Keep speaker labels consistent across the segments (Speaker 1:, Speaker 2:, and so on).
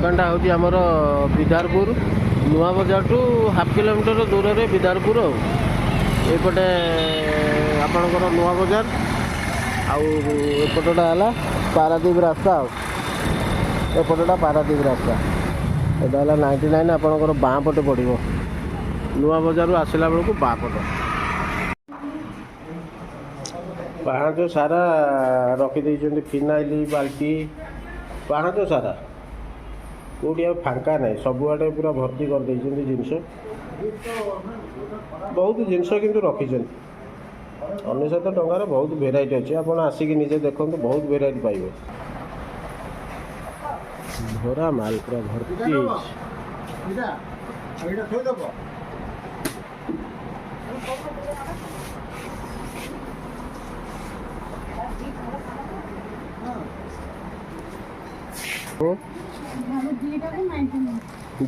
Speaker 1: ଦୋକାନଟା ହେଉଛି ଆମର ବିଦାରପୁର ନୂଆ ବଜାରଠୁ ହାଫ୍ କିଲୋମିଟର ଦୂରରେ ବିଦାରପୁର। ଆଉ ଏପଟେ ଆପଣଙ୍କର ନୂଆ ବଜାର, ଆଉ ଏପଟଟା ହେଲା ପାରାଦ୍ୱୀପ ରାସ୍ତା। ଆଉ ଏପଟଟା ପାରାଦ୍ୱୀପ ରାସ୍ତା। ଏଇଟା ହେଲା 99 ଆପଣଙ୍କର ବାଁ ପଟେ ପଡ଼ିବ। ନୂଆ ବଜାରରୁ ଆସିଲା ବେଳକୁ ବାଁ ପଟ ପାହାଚ ସାରା ରଖିଦେଇଛନ୍ତି ଫିନାଇଲ ବାଲ୍ଟି, ପାହାଚ ସାରା କେଉଁଠି ଆଉ ଫାଙ୍କା ନାହିଁ, ସବୁଆଡ଼େ ପୁରା ଭର୍ତ୍ତି କରିଦେଇଛନ୍ତି ଜିନିଷ। ବହୁତ ଜିନିଷ କିନ୍ତୁ ରଖିଛନ୍ତି। 99 ଟଙ୍କାରେ ବହୁତ ଭେରାଇଟି ଅଛି, ଆପଣ ଆସିକି ନିଜେ ଦେଖନ୍ତୁ, ବହୁତ ଭେରାଇଟି ପାଇବେ। ଭରା ମାଲ ପୁରା ଭର୍ତ୍ତି ହେଇଛି।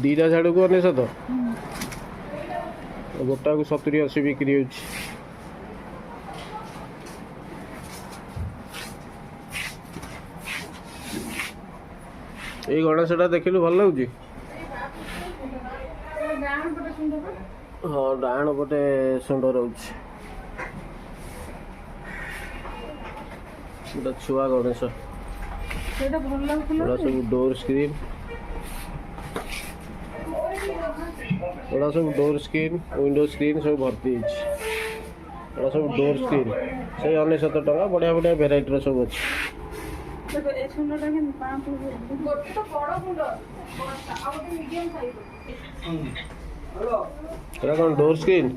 Speaker 1: ଦିଟା ଝାଡ଼କୁ 99, ଗୋଟାକୁ 70-80 ବିକ୍ରି ହେଉଛି। ଏଇ ଗଣେଶଟା ଦେଖିଲୁ ଭଲ ଲାଗୁଛି। ହଁ, ଡାହାଣ ପଟେ ସୁଣ୍ଡ ରହୁଛି। ଗୋଟେ ଛୁଆ ଗଣେଶ, ଏଗୁଡ଼ା ସବୁ ଡୋର ସ୍କ୍ରିନ୍, ଏଗୁଡ଼ା ସବୁ ଡୋର ସ୍କ୍ରିନ୍, ୱିଣ୍ଡୋ ସ୍କ୍ରିନ୍ ସବୁ ଭର୍ତ୍ତି ହେଇଛି। ଏଗୁଡ଼ା ସବୁ ଡୋର ସ୍କ୍ରିନ୍, ସେଇ 99 ଟଙ୍କା। ବଢ଼ିଆ ବଢ଼ିଆ ଭେରାଇଟିର ସବୁ ଅଛି। ଏଇଟା କ'ଣ ଡୋର ସ୍କ୍ରିନ୍?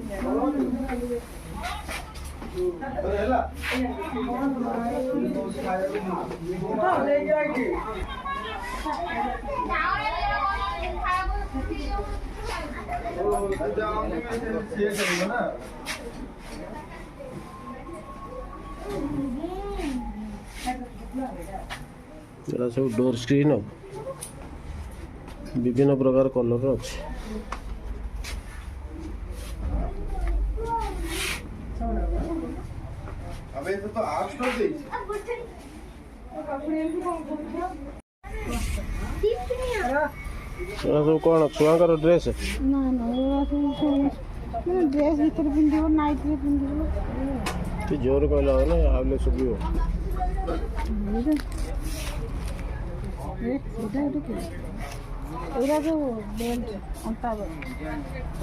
Speaker 1: ଏଗୁଡ଼ା ସବୁ ଡୋର ସ୍କ୍ରିନ୍, ବିଭିନ୍ନ ପ୍ରକାର କଲର ଅଛି। ଏଗୁଡ଼ା ସବୁ କ'ଣ ଛୁଆଙ୍କର ଡ୍ରେସ୍?
Speaker 2: ଡ୍ରେସ୍ ଭିତରେ ପିନ୍ଧିବ, ନାଇଟ୍ରେ ପିନ୍ଧିବ।
Speaker 1: ଜୋର କହିଲା ହବ ନା, ଆଉଲେ ଶୁଭିବ।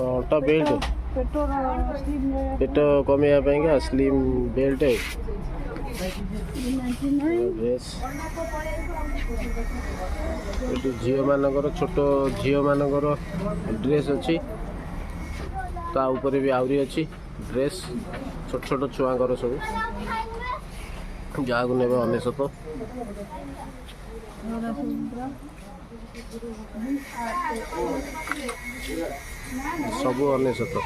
Speaker 1: ଅଣ୍ଟା ବେଲ୍ଟ, ପେଟ କମେଇବା ପାଇଁକା ସ୍ଲିମ୍ ବେଲ୍ଟ। ଡ୍ରେସ୍ ଏଠି ଝିଅମାନଙ୍କର, ଛୋଟ ଝିଅମାନଙ୍କର ଡ୍ରେସ୍ ଅଛି। ତା ଉପରେ ବି ଆହୁରି ଅଛି ଡ୍ରେସ୍, ଛୋଟ ଛୋଟ ଛୁଆଙ୍କର ସବୁ, ଯାହାକୁ ନେବେ 99। ସବୁ 99।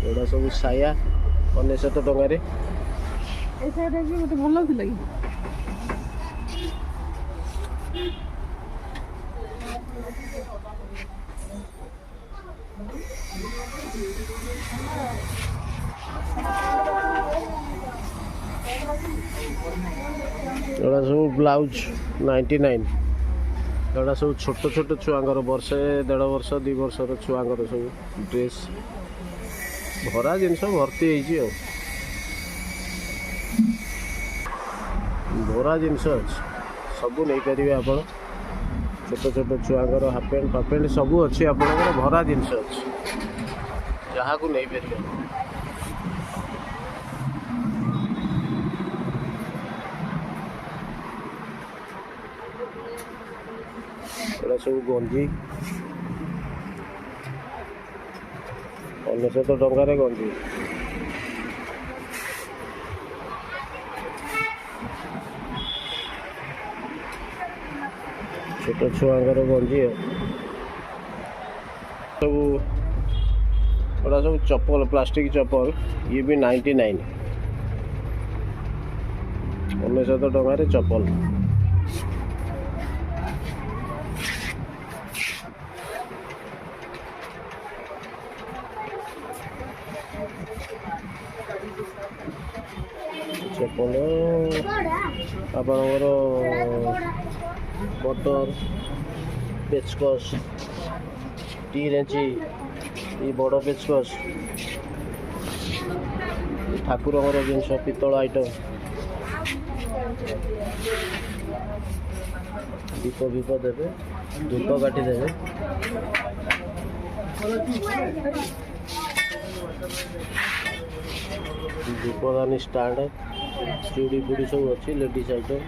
Speaker 1: ଏଗୁଡ଼ା ସବୁ ସାୟା 99 ଟଙ୍କାରେ।
Speaker 2: ଗୋଟେ ଭଲ ଥିଲା କି?
Speaker 1: ଏଗୁଡ଼ା ସବୁ ବ୍ଲାଉଜ 99। ଏଗୁଡ଼ା ସବୁ ଛୋଟ ଛୋଟ ଛୁଆଙ୍କର, ବର୍ଷେ 1.5 ବର୍ଷ 2 ବର୍ଷର ଛୁଆଙ୍କର ସବୁ ଡ୍ରେସ୍। ଭରା ଜିନିଷ ଭର୍ତ୍ତି ହେଇଛି। ଆଉ ଭରା ଜିନିଷ ଅଛି, ସବୁ ନେଇପାରିବେ ଆପଣ। ଛୋଟ ଛୋଟ ଛୁଆଙ୍କର ହାଫ୍ ପ୍ୟାଣ୍ଟ ଫାଫ୍ ପ୍ୟାଣ୍ଟ ସବୁ ଅଛି ଆପଣଙ୍କର। ଭରା ଜିନିଷ ଅଛି, ଯାହାକୁ ନେଇପାରିବେ। ଏଗୁଡ଼ା ସବୁ ଗଞ୍ଜି 99 ଟଙ୍କାରେ ଗଞ୍ଜି। ଛୋଟ ଛୁଆଙ୍କର ଗଞ୍ଜି। ସବୁ ଏଗୁଡ଼ା ସବୁ ଚପଲ, ପ୍ଲାଷ୍ଟିକ ଚପଲ, ଇଏ ବି 99। 99 ଟଙ୍କାରେ ଚପଲ। ଆପଣ ଆପଣଙ୍କର ବଟର ପେଚକସ୍ ଟି ରେଞ୍ଚି ଏ ବଡ଼ ପେଚକସ୍ ଠାକୁରଙ୍କର ଜିନିଷ ପିତ୍ତଳ ଆଇଟମ୍ ଦୀପ ଫିପ ଦେବେ ଧୂପ କାଠି ଦେବେ ଦୀପଦାନୀ ଷ୍ଟାଣ୍ଡ ଚୁଡ଼ି ଫୁଡ଼ି ସବୁ ଅଛି ladies item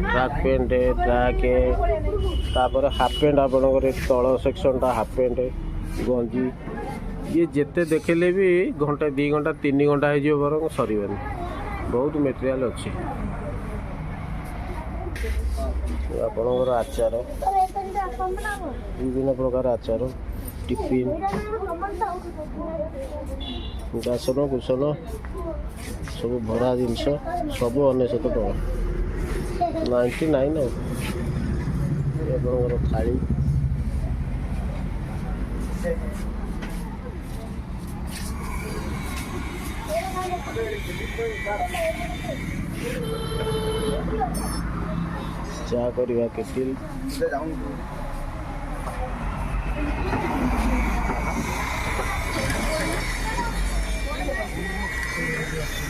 Speaker 1: track pant track तापर हाफ पैंट आपणकर तल सेक्शनटा हाफ पैंट गंजी ये जिते देखले भी घंटा 2 घंटा 3 घंटा हो बर सरबनी बहुत मटेरियल अच्छी आपणकर आचार विभिन्न प्रकार आचार टिफिन बासन कुसन सब भरा जिनस सब 99 टका 99 आपणकर थाली चा करवा केटिल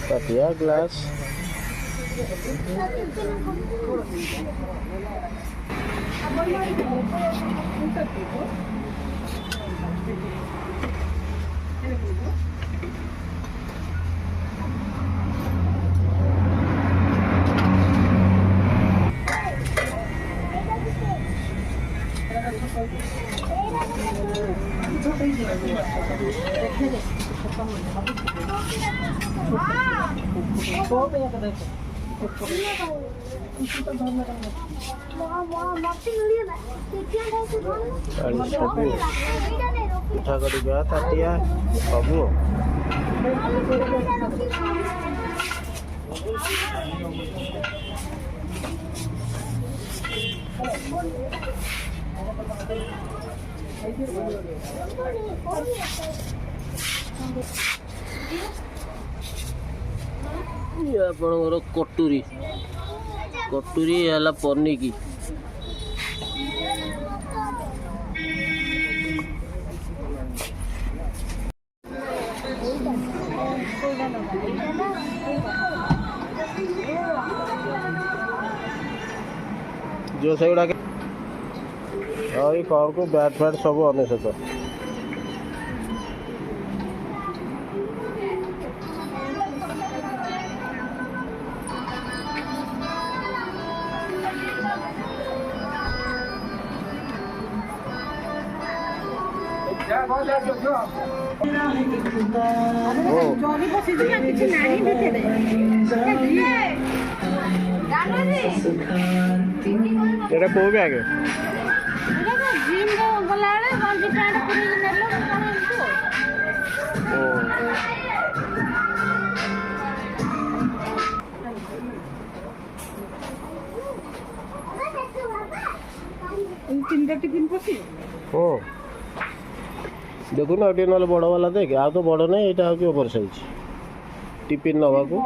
Speaker 1: ताटिया ग्लास पिठा कटिका ताटिया सब आपणकर कटुरी कटुरी है पनिकी जो से गुड़ा ये कर को बैट फैट सब 99 एटा को बैग देखु ना ना बड़ वाला देख आ तो बड़ नहीं यहाँ हूँ ओवर साइज टिफिन नवा को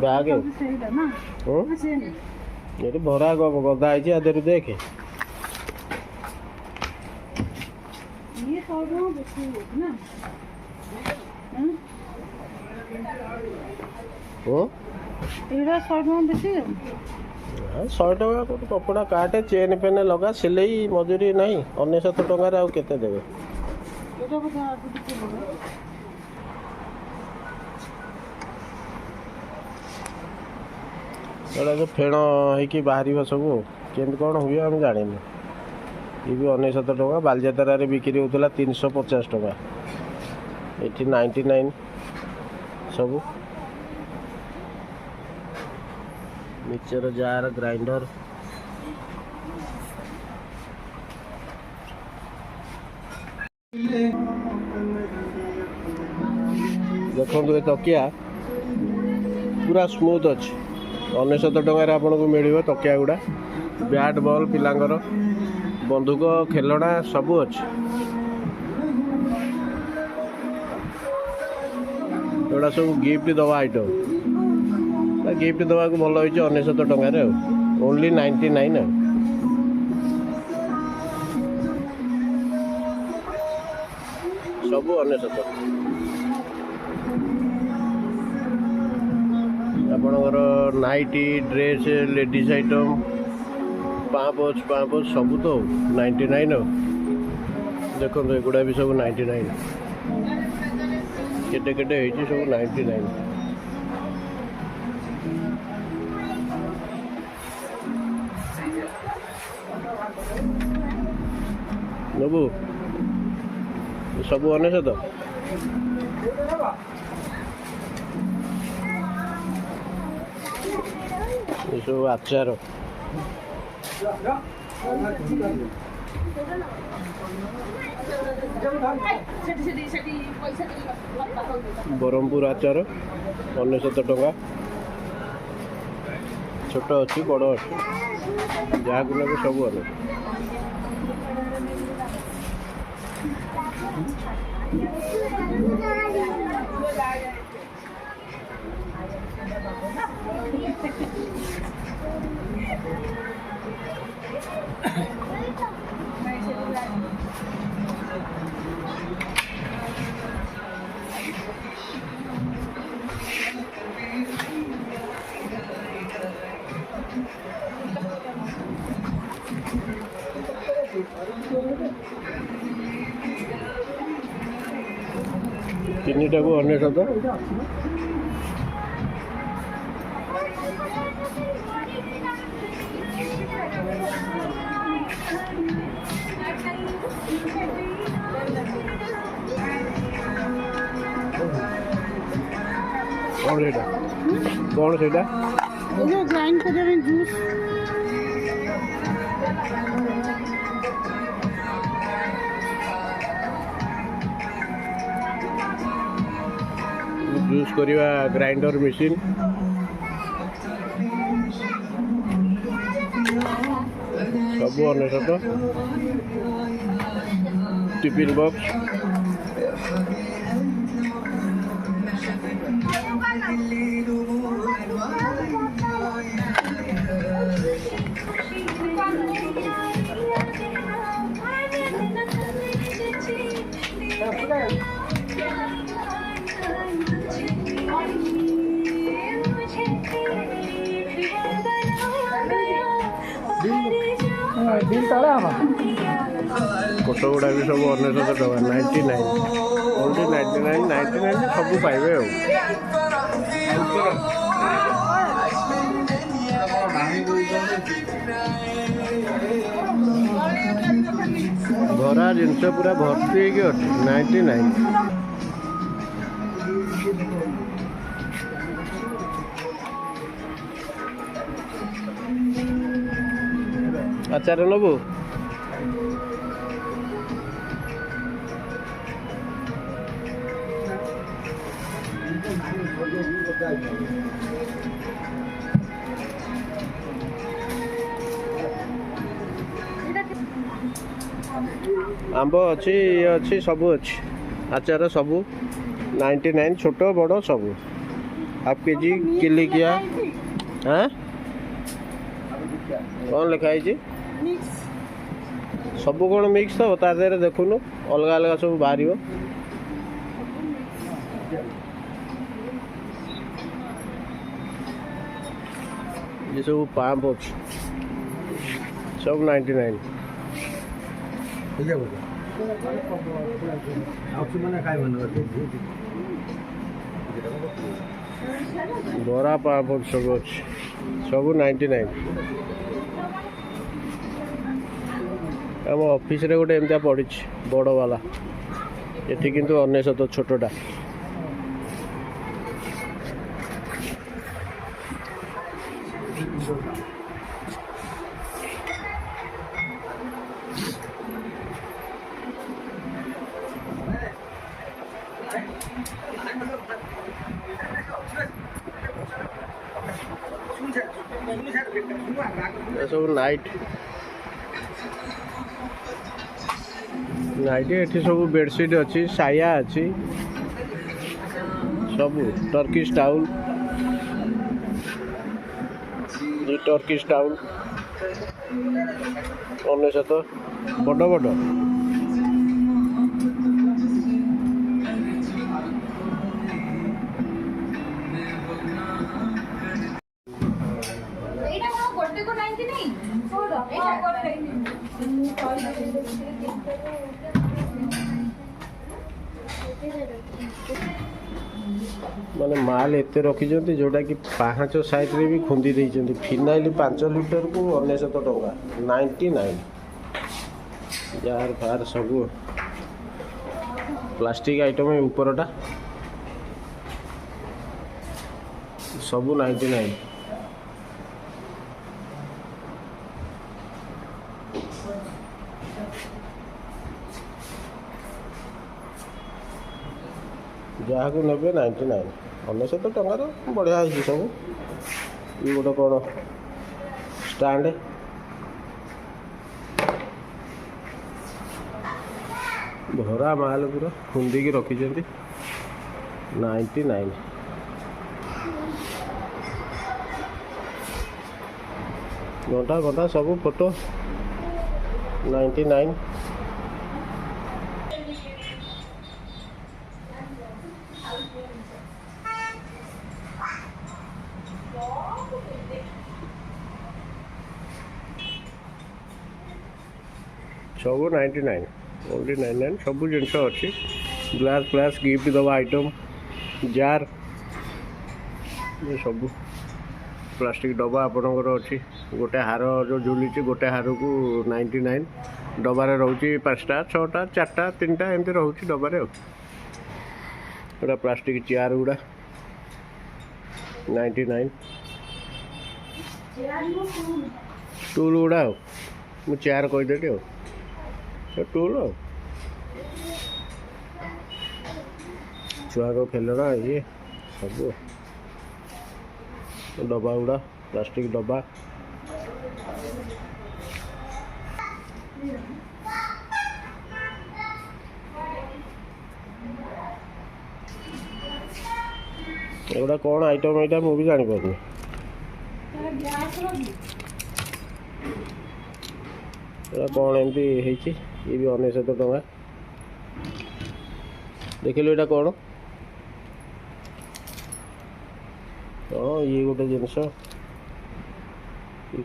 Speaker 1: बैग ये भरा गदा है आधे देख शहे टका कपड़ा काटे चेन पेन लगा सिलाई मजूरी नहीं 99 टकर आउ केते देबे जो फेण हो बाहर सब केमती कौन हुए आम जानी ये भी 99 टका बालजातार बिक्री होता 350 टका ये 99 सब मिक्सचर जार ग्राइंडर देखो ये तकिया पूरा स्मूथ अच्छे 99 टकर आपको मिल तकिया गुड़ा बैट बॉल पिलांगर बंदूक खेलना सबू अच्छे एगुड़ा सब गिफ्ट दवा आइटम गिफ्ट दवा को भल हो 99 टकर ओनली 99 सबू 99 आपणकर नाइटी ड्रेस लेडीज आइटम पाँच सबू तो 99 देखो एगुड़ा भी सब 99 केटे केटे होती सब 99 नबू सबू 99 ये सब आचार ब्रह्मपुर आचार 99 टका छोट अच्छी बड़ अच्छी जहाँ को लगे सब अने तीनटा को 99 कौन से
Speaker 2: ग्राइंड कर जूस
Speaker 1: जूस करवा ग्राइंडर मशीन सब 99 टिफिन बॉक्स कोट गुड़ा भी सब 99 टका 99 ओनली 99 सब पाइबे भरा जिनस पूरा भर्ती हो 99 आचार नबू आंब अच्छी ये अच्छी सबू अच्छी आचार सबू 99 छोट बड़ सबू हाफ के जी किली किया हाँ कौन लिखाई सबू कौन मिक्स तो ता देहरे देखुनु अलग अलग सब बाहर ये सब पाँप अच्छी सब 99 बरा पाँप सब अच्छी सब 99 आम ऑफिस रे गोटे एमती पड़ी बड़ वाला ये किंतु 99 छोटा सब नाइट एठी सब बेडसीट अच्छी साया अच्छी सब टर्किश टाउल टर्किश टाउल 99 बड़ बड़ माने माल एते रखी जोटा कि 5 साइड रे भी खुंदी देइछन्ती फिनाइल 5 लीटर को 99 टका 99 यार फार सब प्लास्टिक आइटम है ऊपरटा सब 99 जहाँ को ने 99 99 टंकार बढ़िया है सब ये गोटे कौन स्टैंड भरा माल पूरा खुंदी रखी 99 घंटा घंटा सब फोटो 99 सब 99 ओनली 99 सब जिनस अच्छी ग्लास फ्लास गिफ्ट दवा आइटम जार ये सब प्लास्टिक डब्बा आपणकर अच्छी गोटे हार जो झुली गोटे हार को 99 डबारे रोचे 5टा 6टा 4टा 3टा एमती रोचे डबारे प्लास्टिक चेयर गुड़ा 99 टूल गुड़ा मु चेयर कहीदेली टूल छुआ को खेलना ये सब डब्बा गुड़ा प्लास्टिक डब्बा एगुड़ा कौन आइटम यहाँ मुझे जानी पार्नी कौन एमती ये भी 99 टका देखिलु यहाँ कौन हाँ ये गोटे जिनस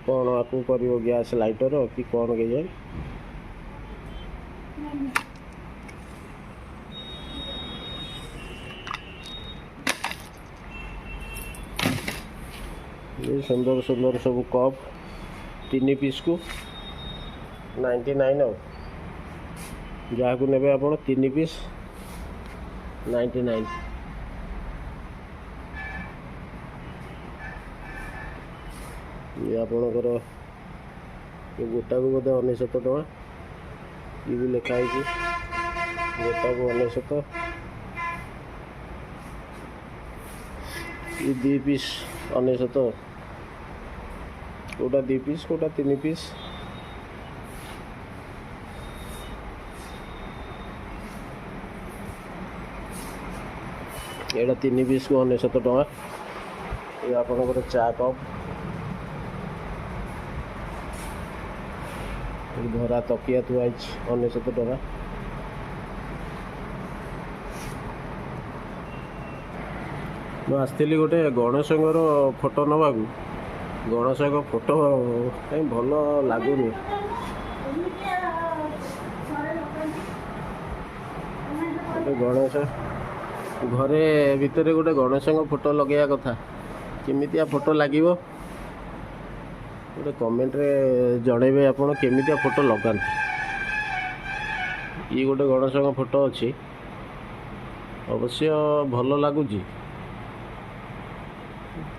Speaker 1: कौन आपको कर गैस लाइटर कि कौन के जाए ये सुंदर सुंदर सब कप 3 पीस को 99 जहाँ को ने आप 3 पीस 99 ये आपणकर गोटा को बोधे 99 टका ये भी लिखाई गोटा को 99 ये 2 पीस 99 कोटा 2 पीस कोटा 3 पीस एटा 3 पीस को 99 टका ये आपणकर चा कप भरा तकिया थुआई 99 टका मुझे गोटे गणेश फोटो नवा गणेश फोटो कहीं भल लगुनि गणेश घरे भितर गोटे गणेश फोटो लगे कथा केमितिया फोटो लगे गोटे कमेंट रे जणेबे आपण केमितिया फोटो लगाते ये गोटे गणेश फोटो अच्छी अवश्य भल लगुच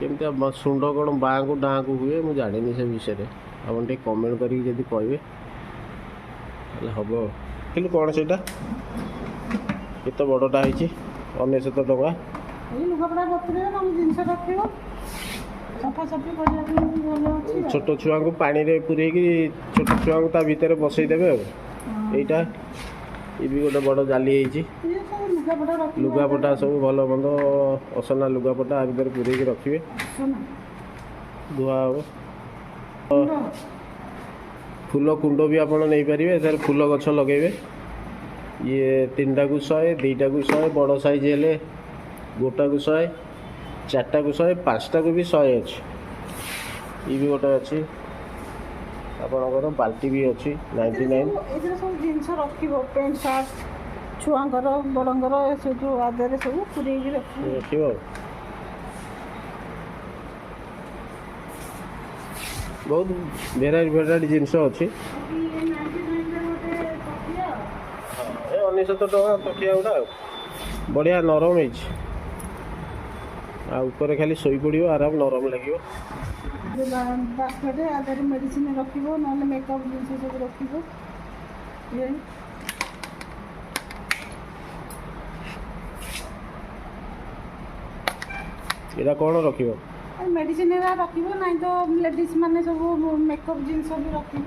Speaker 1: केमती शुंड कौन बाँ को डाँ को हुए मुझे जानी से विषय में आप कमेंट करें कहे हम कि कौन से केत बड़टा 99 टका
Speaker 2: लुगापड़ा बतुरे जिनस रख ସଫାସଫି କରିବା ପାଇଁ ବି ଭଲ ଅଛି ଆଉ।
Speaker 1: ଛୋଟ ଛୁଆଙ୍କୁ ପାଣିରେ ପୁରେଇକି ଛୋଟ ଛୁଆଙ୍କୁ ତା ଭିତରେ ବସେଇଦେବେ ଆଉ।
Speaker 2: ହଁ।
Speaker 1: ଏଇଟା ଇଏ ବି ଗୋଟେ ବଡ଼ ଜାଲି ହେଇଛି।
Speaker 2: ଇଏ ସବୁ ଲୁଗାପଟା ରଖିବା
Speaker 1: ଲୁଗାପଟା ସବୁ ଭଲ ମନ୍ଦ ଅସନା ଲୁଗାପଟା ଆ ଭିତରେ ପୁରେଇକି ରଖିବେ,
Speaker 2: ଶୁଣ
Speaker 1: ଧୁଆ ହେବ।
Speaker 2: କୁଣ୍ଡ।
Speaker 1: ଫୁଲ କୁଣ୍ଡ ବି ଆପଣ ନେଇପାରିବେ, ଏଥିରେ ଫୁଲ ଗଛ ଲଗାଇବେ। ଇଏ 3ଟାକୁ 100, 2ଟାକୁ 100, ବଡ଼ ସାଇଜ୍ ହେଲେ ଗୋଟାକୁ 100, 4ଟାକୁ 100, 5ଟାକୁ ବି 100 ଅଛି। ଇଏ ବି ଗୋଟେ ଅଛି ଆପଣଙ୍କର। ବାଲ୍ଟି ବି ଅଛି 99।
Speaker 2: ଏଥିରେ ସବୁ ଜିନିଷ ରଖିବ, ପ୍ୟାଣ୍ଟ ସାର୍ଟ ଛୁଆଙ୍କର ବଡ଼ଙ୍କର ସେ ଯେଉଁ ଆଦେହରେ ସବୁ ପୁରେଇକି ରଖିବ।
Speaker 1: ରଖିବ ଆଉ। ବହୁତ ଭେରାଇଟି ଜିନିଷ ଅଛି। ଏ 99 ଟଙ୍କା ତକିଆ ଗୁଡ଼ା ଆଉ ବଢ଼ିଆ ନରମ ହେଇଛି। ଆଉ ଉପରେ ଖାଲି ଶୋଇପଡ଼ିବ, ଆରାମ ନରମ ଲାଗିବ।
Speaker 2: ବାସ୍କେଟ୍ ଆଦେହରେ ମେଡ଼ିସିନ ରଖିବ, ନହେଲେ ମେକଅପ୍ ଜିନିଷ ସବୁ ରଖିବ। ଇଏ
Speaker 1: ଏଇଟା କ'ଣ ରଖିବ?
Speaker 2: ମେଡ଼ିସିନ ରଖିବ, ନାହିଁ ତ ଲେଡ଼ିଜ୍ ମାନେ ସବୁ ମେକଅପ୍ ଜିନିଷ ବି ରଖିବ।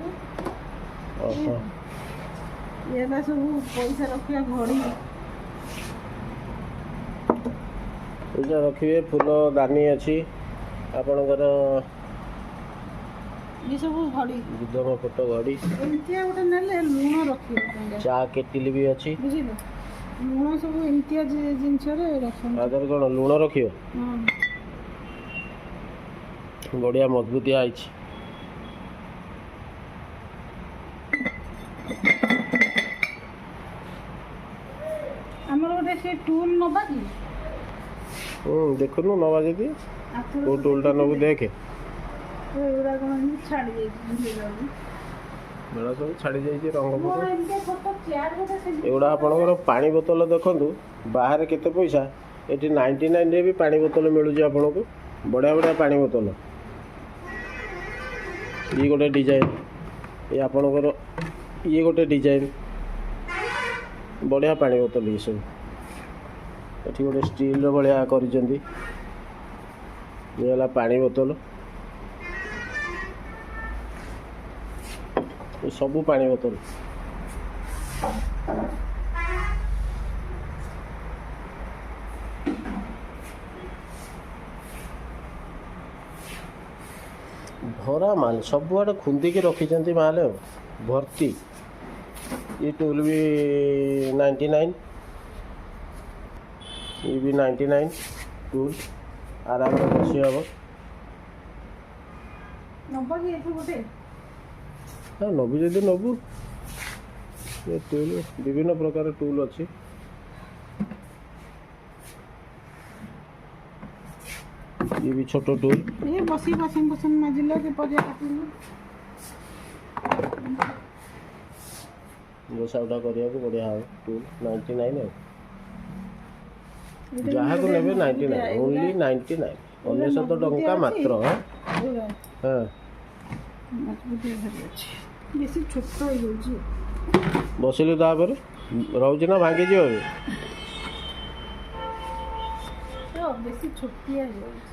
Speaker 1: ଓହୋ।
Speaker 2: ଏଇଟା ସବୁ ପଇସା ରଖିବା ଘଡ଼ି।
Speaker 1: ଏଇଟା ରଖିବେ। ଫୁଲ ଦାନୀ ଅଛି ଆପଣଙ୍କର।
Speaker 2: ଇଏ ସବୁ ଘଡ଼ି।
Speaker 1: ବୁଧମ ଫଟୋ ଘଡ଼ି।
Speaker 2: ଏମିତିଆ ଗୋଟେ ନେଲେ ଲୁଣ ରଖିବ ପାଇଁକା।
Speaker 1: ଚା କେଟିଲି ବି ଅଛି।
Speaker 2: ବୁଝିଲ, ଲୁଣ ସବୁ ଏମିତିଆ ଜିନିଷରେ ରଖନ୍ତି।
Speaker 1: ଆ ଦେହରେ କ'ଣ ଲୁଣ ରଖିବ?
Speaker 2: ହଁ।
Speaker 1: ବଢ଼ିଆ ମଜବୁତିଆ ହେଇଛି।
Speaker 2: ଆମର ଗୋଟେ ସେ ଟୁଲ୍ ନବା କି?
Speaker 1: ଦେଖୁନୁ ନବା ଯଦି
Speaker 2: ଆଥର
Speaker 1: କେଉଁ ଟୁଲ୍ଟା ନେବୁ ଦେଖେ।
Speaker 2: ଏଗୁଡ଼ା କ'ଣ ଏମିତି ଛାଡ଼ି ଯାଇଛି, ଭୁଲିଗଲି।
Speaker 1: ବେଳା ସବୁ ଛାଡ଼ି ଯାଇଛି ରଙ୍ଗ
Speaker 2: ମୋର
Speaker 1: ଫଙ୍ଗ।
Speaker 2: ଏମିତିଆ ଛୋଟ ଚେୟାର ଗୋଟେ ସେମିତି।
Speaker 1: ଏଗୁଡ଼ା ଆପଣଙ୍କର ପାଣି ବୋତଲ ଦେଖନ୍ତୁ ବାହାରେ କେତେ ପଇସା, ଏଠି 99ରେ ବି ପାଣି ବୋତଲ ମିଳୁଛି ଆପଣଙ୍କୁ। ବଢ଼ିଆ ବଢ଼ିଆ ପାଣି ବୋତଲ। ଇଏ ଗୋଟେ ଡିଜାଇନ୍, ଇଏ ଆପଣଙ୍କର ଇଏ ଗୋଟେ ଡିଜାଇନ୍। ବଢ଼ିଆ ପାଣି ବୋତଲ ଇଏ ସବୁ। ଏଠି ଗୋଟେ ଷ୍ଟିଲ୍ର ଭଳିଆ କରିଛନ୍ତି। ଇଏ ହେଲା ପାଣି ବୋତଲ। ଏ ସବୁ ପାଣି ବୋତଲ। ଭରା ମାଲ ସବୁଆଡ଼େ ଖୁନ୍ଦିକି ରଖିଛନ୍ତି ମାଲ ଆଉ ଭର୍ତ୍ତି। ये टूल भी 99, ये भी 99 टूल आराम से बसी हम। हाँ नबू जदि नबू ये टूल विभिन्न प्रकार टूल अच्छी। ये भी छोट टूल।
Speaker 2: ये बसी बासन बासन माजिला के परिया काटिलु
Speaker 1: बसा उठा करिया को बढ़िया है टूल 99 है। जहाँ को नेबे 99 ओनली 99 99 टंका मात्र। हाँ हाँ
Speaker 2: बेसी छोट हो जाउची
Speaker 1: बसिलु तापर रहउची ना भांगी जियो
Speaker 2: तो बेसी छोटिया हो जाउची।